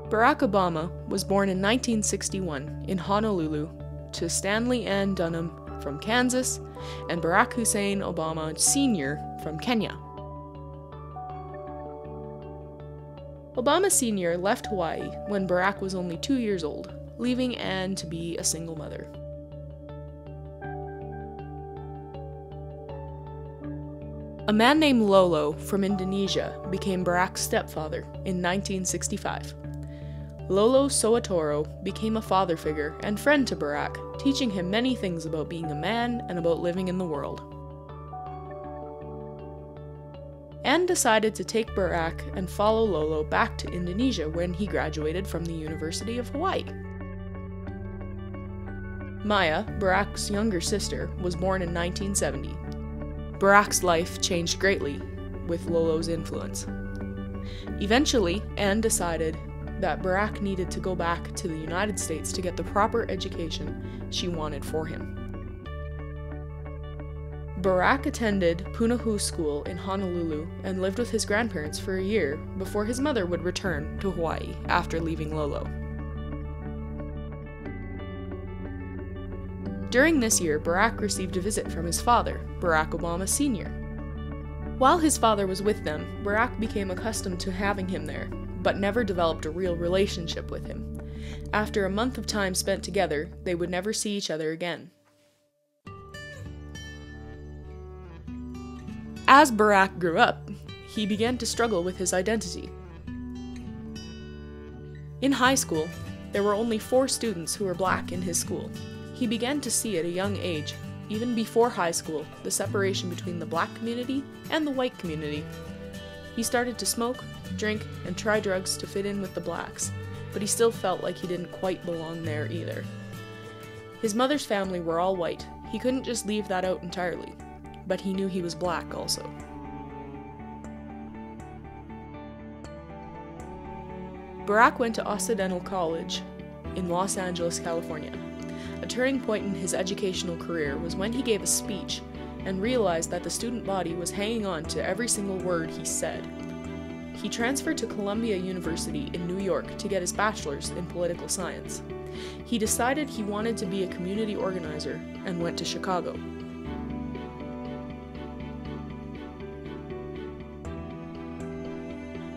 Barack Obama was born in 1961 in Honolulu to Stanley Ann Dunham from Kansas and Barack Hussein Obama Sr. from Kenya. Obama Sr. left Hawaii when Barack was only 2 years old, leaving Ann to be a single mother. A man named Lolo from Indonesia became Barack's stepfather in 1965. Lolo Soetoro became a father figure and friend to Barack, teaching him many things about being a man and about living in the world. Ann decided to take Barack and follow Lolo back to Indonesia when he graduated from the University of Hawaii. Maya, Barack's younger sister, was born in 1970. Barack's life changed greatly with Lolo's influence. Eventually, Ann decided that Barack needed to go back to the United States to get the proper education she wanted for him. Barack attended Punahou School in Honolulu and lived with his grandparents for a year before his mother would return to Hawaii after leaving Lolo. During this year, Barack received a visit from his father, Barack Obama Sr. While his father was with them, Barack became accustomed to having him there, but never developed a real relationship with him. After a month of time spent together, they would never see each other again. As Barack grew up, he began to struggle with his identity. In high school, there were only 4 students who were black in his school. He began to see at a young age, even before high school, the separation between the black community and the white community. He started to smoke, drink, and try drugs to fit in with the blacks, but he still felt like he didn't quite belong there either. His mother's family were all white. He couldn't just leave that out entirely, but he knew he was black also. Barack went to Occidental College in Los Angeles, California. A turning point in his educational career was when he gave a speech and realized that the student body was hanging on to every single word he said. He transferred to Columbia University in New York to get his bachelor's in political science. He decided he wanted to be a community organizer and went to Chicago.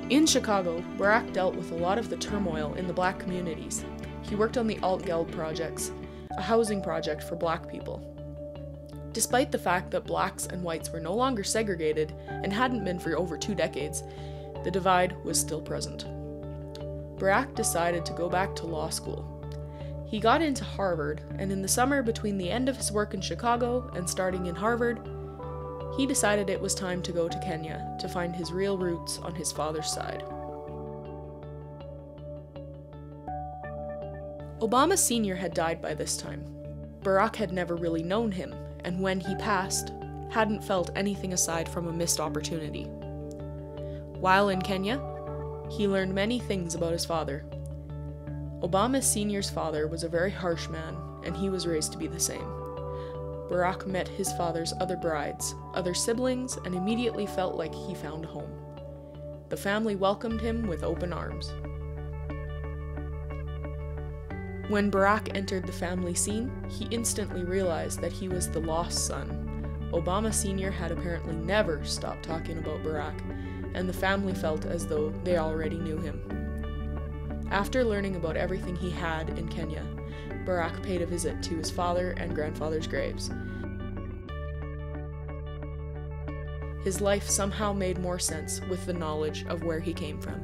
In Chicago, Barack dealt with a lot of the turmoil in the black communities. He worked on the Altgeld projects, a housing project for black people. Despite the fact that blacks and whites were no longer segregated and hadn't been for over 2 decades, the divide was still present. Barack decided to go back to law school. He got into Harvard, and in the summer between the end of his work in Chicago and starting in Harvard, he decided it was time to go to Kenya to find his real roots on his father's side. Obama Sr. had died by this time. Barack had never really known him, and when he passed, hadn't felt anything aside from a missed opportunity. While in Kenya, he learned many things about his father. Obama Sr.'s father was a very harsh man, and he was raised to be the same. Barack met his father's other brides, other siblings, and immediately felt like he found a home. The family welcomed him with open arms. When Barack entered the family scene, he instantly realized that he was the lost son. Obama Sr. had apparently never stopped talking about Barack, and the family felt as though they already knew him. After learning about everything he had in Kenya, Barack paid a visit to his father and grandfather's graves. His life somehow made more sense with the knowledge of where he came from.